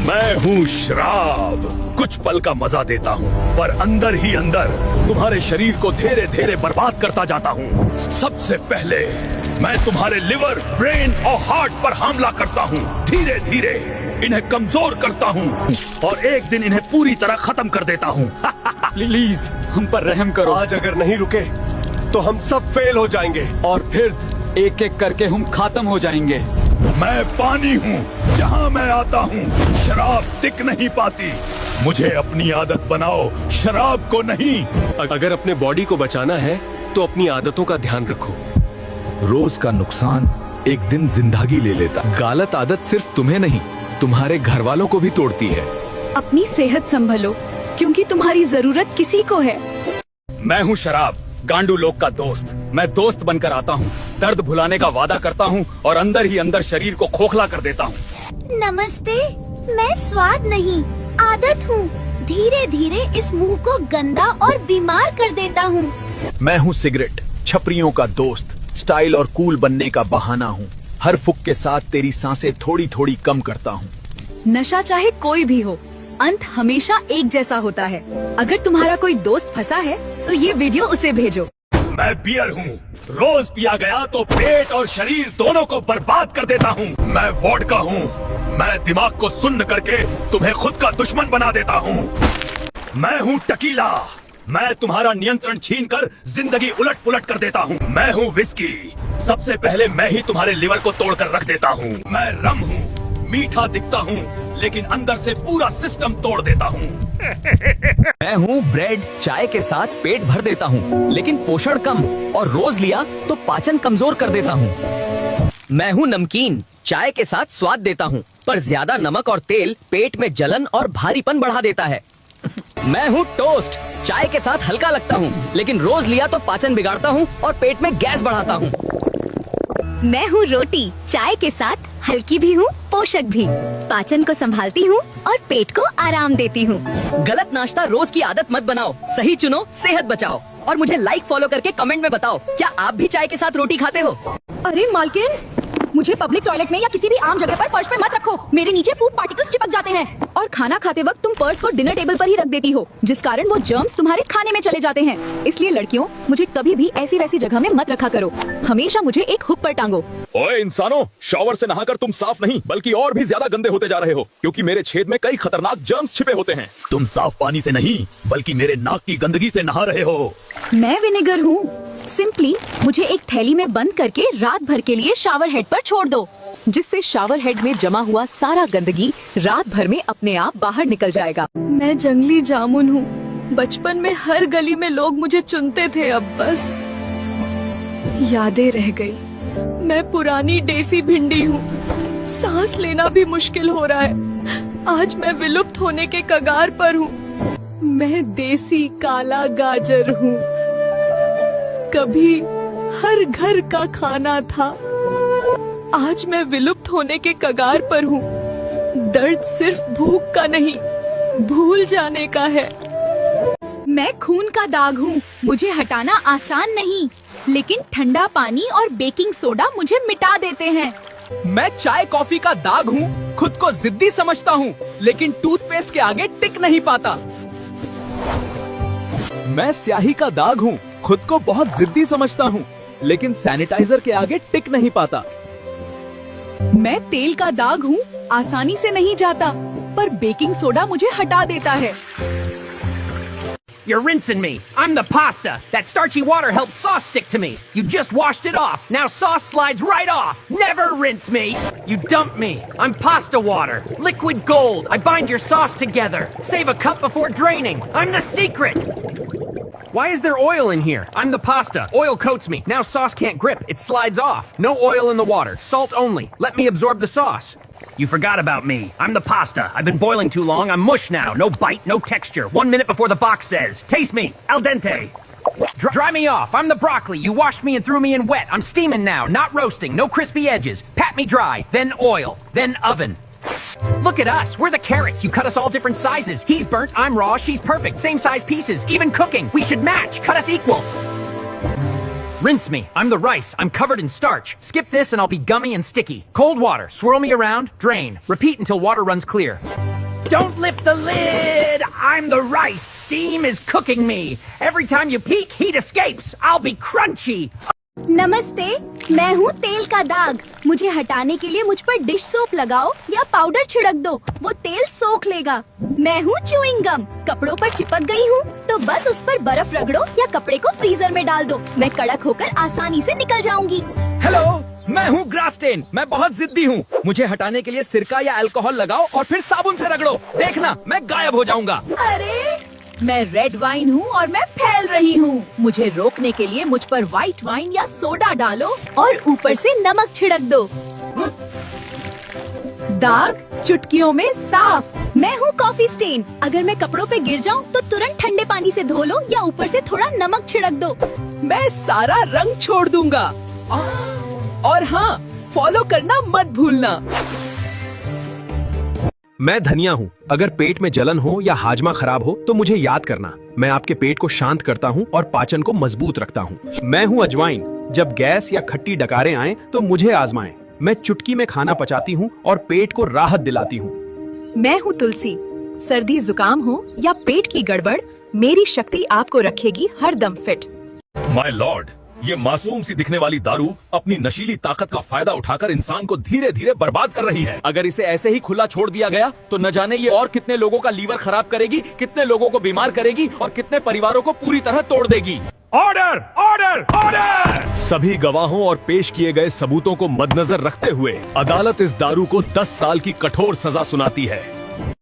मैं हूँ शराब। कुछ पल का मजा देता हूँ, पर अंदर ही अंदर तुम्हारे शरीर को धीरे धीरे बर्बाद करता जाता हूँ। सबसे पहले मैं तुम्हारे लिवर, ब्रेन और हार्ट पर हमला करता हूँ। धीरे धीरे इन्हें कमजोर करता हूँ और एक दिन इन्हें पूरी तरह खत्म कर देता हूँ। प्लीज हम पर रहम करो। आज अगर नहीं रुके तो हम सब फेल हो जाएंगे और फिर एक एक करके हम खत्म हो जाएंगे। मैं पानी हूँ, जहाँ मैं आता हूँ शराब टिक नहीं पाती। मुझे अपनी आदत बनाओ, शराब को नहीं। अगर अपने बॉडी को बचाना है तो अपनी आदतों का ध्यान रखो। रोज का नुकसान एक दिन जिंदगी ले लेता। गलत आदत सिर्फ तुम्हें नहीं, तुम्हारे घर वालों को भी तोड़ती है। अपनी सेहत संभलो, क्योंकि तुम्हारी जरूरत किसी को है। मैं हूँ शराब, गांडू लोग का दोस्त। मैं दोस्त बनकर आता हूँ, दर्द भुलाने का वादा करता हूँ और अंदर ही अंदर शरीर को खोखला कर देता हूँ। नमस्ते, मैं स्वाद नहीं आदत हूँ। धीरे धीरे इस मुंह को गंदा और बीमार कर देता हूँ। मैं हूँ सिगरेट, छपरियों का दोस्त। स्टाइल और कूल बनने का बहाना हूँ। हर फुक के साथ तेरी सांसें थोड़ी थोड़ी कम करता हूँ। नशा चाहे कोई भी हो, अंत हमेशा एक जैसा होता है। अगर तुम्हारा कोई दोस्त फंसा है तो ये वीडियो उसे भेजो। मैं बियर हूँ, रोज पिया गया तो पेट और शरीर दोनों को बर्बाद कर देता हूँ। मैं वोडका हूँ, मैं दिमाग को सुन्न करके तुम्हें खुद का दुश्मन बना देता हूँ। मैं हूँ टकीला, मैं तुम्हारा नियंत्रण छीनकर जिंदगी उलट पुलट कर देता हूँ। मैं हूँ विस्की, सबसे पहले मैं ही तुम्हारे लिवर को तोड़कर रख देता हूँ। मैं रम हूँ, मीठा दिखता हूँ लेकिन अंदर से पूरा सिस्टम तोड़ देता हूँ। मैं हूँ ब्रेड, चाय के साथ पेट भर देता हूँ लेकिन पोषण कम, और रोज लिया तो पाचन कमजोर कर देता हूँ। मैं हूँ नमकीन, चाय के साथ स्वाद देता हूँ, पर ज्यादा नमक और तेल पेट में जलन और भारीपन बढ़ा देता है। मैं हूँ टोस्ट, चाय के साथ हल्का लगता हूँ लेकिन रोज लिया तो पाचन बिगाड़ता हूँ और पेट में गैस बढ़ाता हूँ। मैं हूँ रोटी, चाय के साथ हल्की भी हूँ, पोषक भी। पाचन को संभालती हूँ और पेट को आराम देती हूँ। गलत नाश्ता रोज की आदत मत बनाओ, सही चुनो, सेहत बचाओ। और मुझे लाइक फॉलो करके कमेंट में बताओ, क्या आप भी चाय के साथ रोटी खाते हो? अरे मालकिन, मुझे पब्लिक टॉयलेट में या किसी भी आम जगह पर फर्श पे मत रखो। मेरे नीचे पूप पार्टिकल्स चिपक जाते हैं। और खाना खाते वक्त तुम पर्स को डिनर टेबल पर ही रख देती हो, जिस कारण वो जर्म्स तुम्हारे खाने में चले जाते हैं। इसलिए लड़कियों, मुझे कभी भी ऐसी वैसी जगह में मत रखा करो। हमेशा मुझे एक हुक पर टांगो। ओए इंसानों, शॉवर से नहाकर तुम साफ नहीं बल्कि और भी ज्यादा गंदे होते जा रहे हो, क्योंकि मेरे छेद में कई खतरनाक जर्म्स छिपे होते हैं। तुम साफ पानी से नहीं बल्कि मेरे नाक की गंदगी से नहा रहे हो। मैं विनेगर हूँ। सिंपली मुझे एक थैली में बंद करके रात भर के लिए शावर हेड पर छोड़ दो, जिससे शावर हेड में जमा हुआ सारा गंदगी रात भर में अपने आप बाहर निकल जाएगा। मैं जंगली जामुन हूँ। बचपन में हर गली में लोग मुझे चुनते थे, अब बस यादें रह गई। मैं पुरानी देसी भिंडी हूँ। सांस लेना भी मुश्किल हो रहा है। आज मैं विलुप्त होने के कगार पर हूँ। मैं देसी काला गाजर हूँ। कभी हर घर का खाना था, आज मैं विलुप्त होने के कगार पर हूँ। दर्द सिर्फ भूख का नहीं, भूल जाने का है। मैं खून का दाग हूँ। मुझे हटाना आसान नहीं, लेकिन ठंडा पानी और बेकिंग सोडा मुझे मिटा देते हैं। मैं चाय कॉफी का दाग हूँ। खुद को जिद्दी समझता हूँ लेकिन टूथपेस्ट के आगे टिक नहीं पाता। मैं स्याही का दाग हूँ। खुद को बहुत जिद्दी समझता हूँ लेकिन सैनिटाइजर के आगे टिक नहीं पाता। मैं तेल का दाग हूँ। आसानी से नहीं जाता, पर बेकिंग सोडा मुझे हटा देता है। You're rinsing me. I'm the pasta. That starchy water helps sauce stick to me. You just washed it off. Now sauce slides right off. Never rinse me. You dumped me. I'm pasta water. Liquid gold. I bind your sauce together. Save a cup before draining. I'm the secret. Why is there oil in here? I'm the pasta. Oil coats me. Now sauce can't grip. It slides off. No oil in the water. Salt only. Let me absorb the sauce. You forgot about me. I'm the pasta. I've been boiling too long. I'm mush now. No bite, no texture. 1 minute before the box says. Taste me. Al dente. Dry me off. I'm the broccoli. You washed me and threw me in wet. I'm steaming now. Not roasting. No crispy edges. Pat me dry. Then oil. Then oven. Look at us. We're the carrots. You cut us all different sizes. He's burnt. I'm raw. She's perfect. Same size pieces. Even cooking. We should match. Cut us equal. Rinse me. I'm the rice. I'm covered in starch. Skip this and I'll be gummy and sticky. Cold water. Swirl me around. Drain. Repeat until water runs clear. Don't lift the lid! I'm the rice. Steam is cooking me. Every time you peek, heat escapes. I'll be crunchy. नमस्ते, मैं हूँ तेल का दाग। मुझे हटाने के लिए मुझ पर डिश सोप लगाओ या पाउडर छिड़क दो, वो तेल सोख लेगा। मैं हूँ च्युइंग गम, कपड़ों पर चिपक गई हूँ तो बस उस पर बर्फ रगड़ो या कपड़े को फ्रीजर में डाल दो। मैं कड़क होकर आसानी से निकल जाऊंगी। हेलो, मैं हूँ ग्रासटेन। मैं बहुत जिद्दी हूँ। मुझे हटाने के लिए सिरका या अल्कोहल लगाओ और फिर साबुन से रगड़ो। देखना, मैं गायब हो जाऊंगा। अरे मैं रेड वाइन हूँ और मैं फैल रही हूँ। मुझे रोकने के लिए मुझ पर व्हाइट वाइन या सोडा डालो और ऊपर से नमक छिड़क दो। दाग चुटकियों में साफ। मैं हूँ कॉफी स्टेन। अगर मैं कपड़ों पे गिर जाऊँ तो तुरंत ठंडे पानी से धो लो या ऊपर से थोड़ा नमक छिड़क दो। मैं सारा रंग छोड़ दूंगा। और हाँ, फॉलो करना मत भूलना। मैं धनिया हूँ। अगर पेट में जलन हो या हाजमा खराब हो तो मुझे याद करना। मैं आपके पेट को शांत करता हूँ और पाचन को मजबूत रखता हूँ। मैं हूँ अजवाइन। जब गैस या खट्टी डकारें आएं तो मुझे आजमाएं। मैं चुटकी में खाना पचाती हूँ और पेट को राहत दिलाती हूँ। मैं हूँ तुलसी। सर्दी जुकाम हो या पेट की गड़बड़, मेरी शक्ति आपको रखेगी हर दम फिट। माय लॉर्ड, ये मासूम सी दिखने वाली दारू अपनी नशीली ताकत का फायदा उठाकर इंसान को धीरे धीरे बर्बाद कर रही है। अगर इसे ऐसे ही खुला छोड़ दिया गया तो न जाने ये और कितने लोगों का लीवर खराब करेगी, कितने लोगों को बीमार करेगी और कितने परिवारों को पूरी तरह तोड़ देगी। Order order order! सभी गवाहों और पेश किए गए सबूतों को मद्देनजर रखते हुए अदालत इस दारू को 10 साल की कठोर सजा सुनाती है।